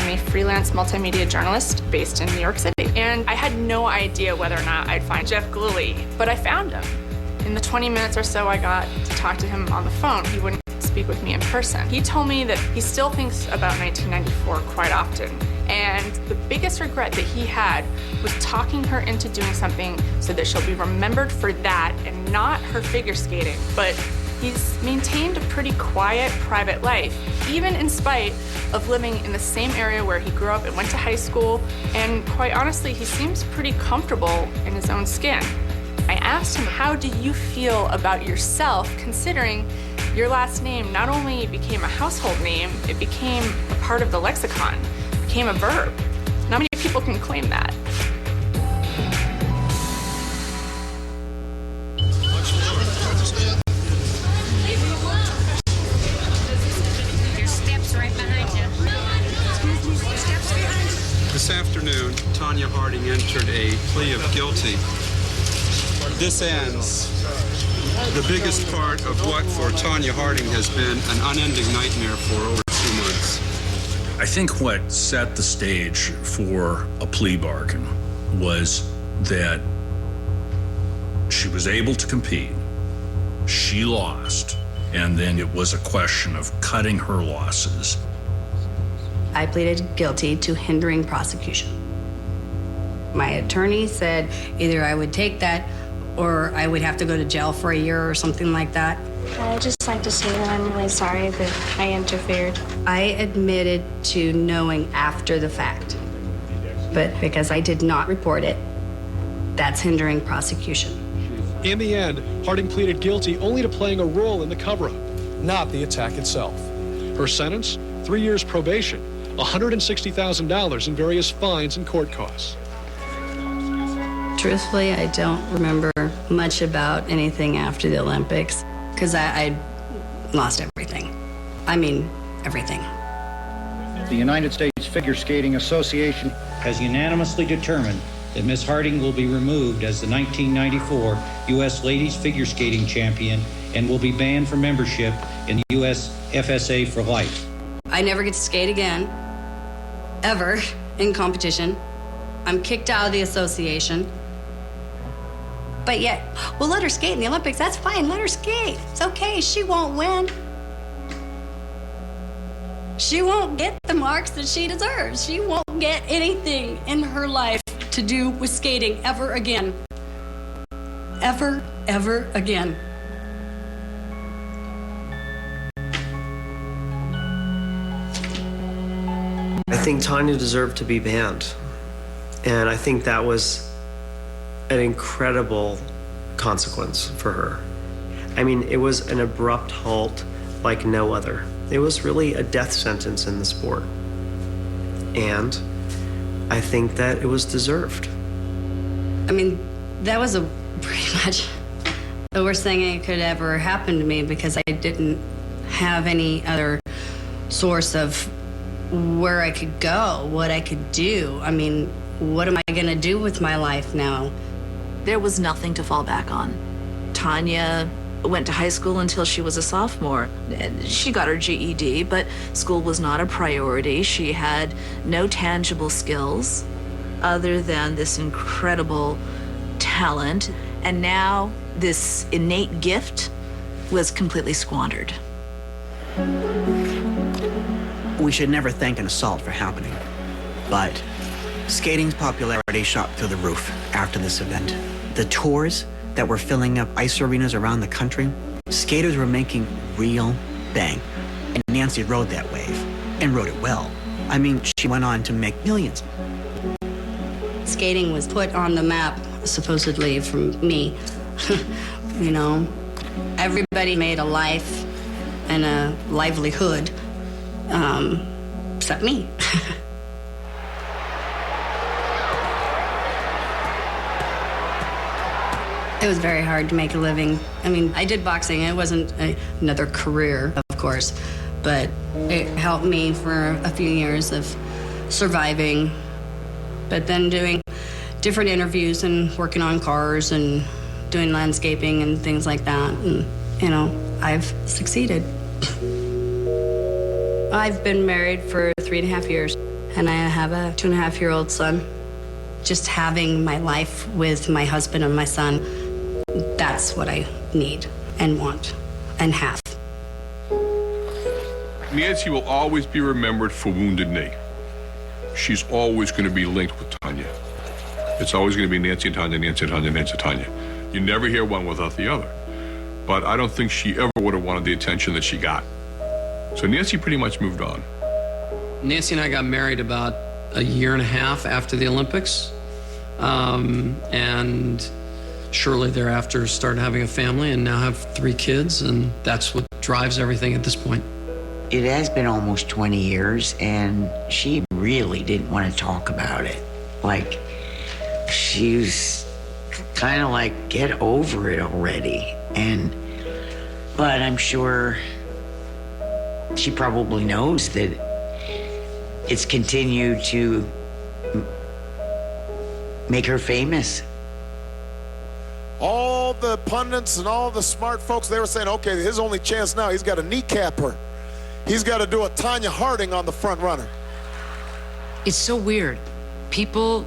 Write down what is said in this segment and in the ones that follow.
a freelance multimedia journalist based in New York City. And I had no idea whether or not I'd find Jeff Glilly, but I found him. In the 20 minutes or so I got to talk to him on the phone, he wouldn't speak with me in person. He told me that he still thinks about 1994 quite often. And the biggest regret that he had was talking her into doing something so that she'll be remembered for that and not her figure skating. But he's maintained a pretty quiet, private life, even in spite of living in the same area where he grew up and went to high school. And quite honestly, he seems pretty comfortable in his own skin. I asked him, how do you feel about yourself, considering your last name not only became a household name, it became a part of the lexicon, became a verb. Not many people can claim that. Your steps right behind you. Steps behind you. This afternoon, Tonya Harding entered a plea of guilty. This ends the biggest part of what for Tonya Harding has been an unending nightmare for over 2 months. I think what set the stage for a plea bargain was that she was able to compete, she lost, and then it was a question of cutting her losses. I pleaded guilty to hindering prosecution. My attorney said either I would take that or I would have to go to jail for a year or something like that. I'd just like to say that I'm really sorry that I interfered. I admitted to knowing after the fact, but because I did not report it, that's hindering prosecution. In the end, Harding pleaded guilty only to playing a role in the cover-up, not the attack itself. Her sentence, 3 years probation, $160,000 in various fines and court costs. Truthfully, I don't remember much about anything after the Olympics because I lost everything. I mean, everything. The United States Figure Skating Association has unanimously determined that Ms. Harding will be removed as the 1994 U.S. Ladies Figure Skating Champion and will be banned from membership in the U.S. FSA for life. I never get to skate again, ever, in competition. I'm kicked out of the association. But yet, we'll let her skate in the Olympics. That's fine, let her skate. It's okay, she won't win. She won't get the marks that she deserves. She won't get anything in her life to do with skating ever again. Ever, ever again. I think Tonya deserved to be banned. And I think that was an incredible consequence for her. I mean, it was an abrupt halt like no other. It was really a death sentence in the sport. And I think that it was deserved. I mean, that was pretty much the worst thing that could ever happen to me because I didn't have any other source of where I could go, what I could do. I mean, what am I gonna do with my life now? There was nothing to fall back on. Tonya went to high school until she was a sophomore. She got her GED, but school was not a priority. She had no tangible skills other than this incredible talent. And now this innate gift was completely squandered. We should never thank an assault for happening, but skating's popularity shot through the roof after this event. The tours that were filling up ice arenas around the country, skaters were making real bank. And Nancy rode that wave, and rode it well. I mean, she went on to make millions. Skating was put on the map, supposedly from me. You know, everybody made a life and a livelihood, except me. It was very hard to make a living. I mean, I did boxing. It wasn't another career, of course, but it helped me for a few years of surviving. But then doing different interviews and working on cars and doing landscaping and things like that. And, you know, I've succeeded. I've been married for 3.5 years. and I have a 2.5-year-old son. Just having my life with my husband and my son, that's what I need and want and have. Nancy will always be remembered for Wounded Knee. She's always going to be linked with Tonya. It's always going to be Nancy and Tonya, Nancy and Tonya, Nancy and Tonya. You never hear one without the other. But I don't think she ever would have wanted the attention that she got. So Nancy pretty much moved on. Nancy and I got married about a year and a half after the Olympics. And shortly thereafter started having a family and now have 3 kids, and that's what drives everything at this point. It has been almost 20 years, and she really didn't want to talk about it. Like, she was kind of like, get over it already. But I'm sure she probably knows that it's continued to make her famous. All the pundits and all the smart folks, they were saying, okay, his only chance now, he's got to kneecap her. He's got to do a Tonya Harding on the front runner. It's so weird. People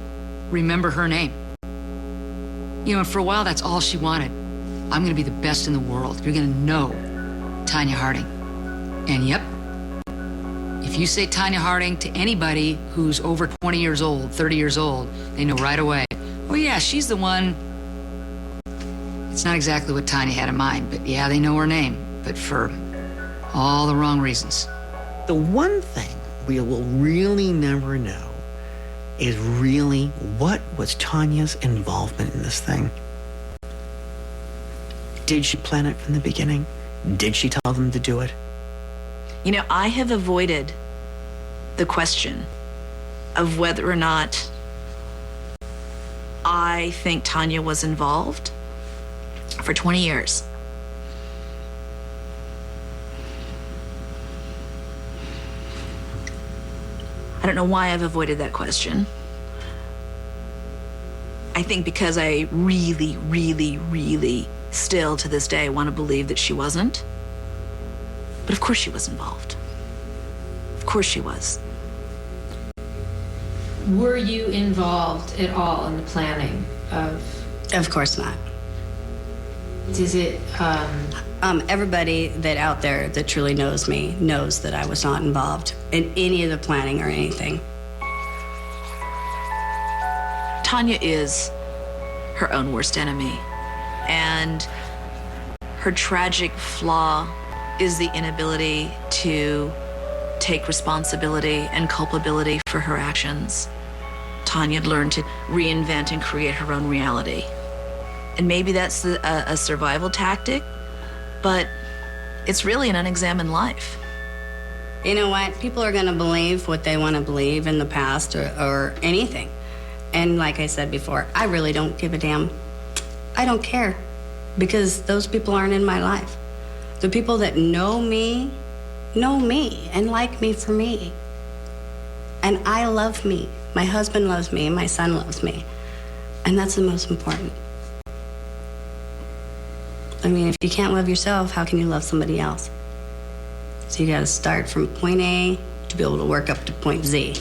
remember her name. You know, and for a while, that's all she wanted. I'm going to be the best in the world. You're going to know Tonya Harding. And yep, if you say Tonya Harding to anybody who's over 20 years old, 30 years old, they know right away, oh yeah, she's the one. It's not exactly what Tonya had in mind, but yeah, they know her name, but for all the wrong reasons. The one thing we will really never know is really what was Tonya's involvement in this thing. Did she plan it from the beginning? Did she tell them to do it? You know, I have avoided the question of whether or not I think Tonya was involved for 20 years. I don't know why I've avoided that question. I think because I really, really, really still to this day want to believe that she wasn't. But of course she was involved. Of course she was. Were you involved at all in the planning of? Of course not. Is it? Everybody that out there that truly knows me knows that I was not involved in any of the planning or anything. Tonya is her own worst enemy, and her tragic flaw is the inability to take responsibility and culpability for her actions. Tonya had learned to reinvent and create her own reality. And maybe that's a survival tactic, but it's really an unexamined life. You know what? People are going to believe what they want to believe in the past or anything. And like I said before, I really don't give a damn. I don't care because those people aren't in my life. The people that know me and like me for me. And I love me. My husband loves me and my son loves me. And that's the most important. I mean, if you can't love yourself, how can you love somebody else? So you got to start from point A to be able to work up to point Z.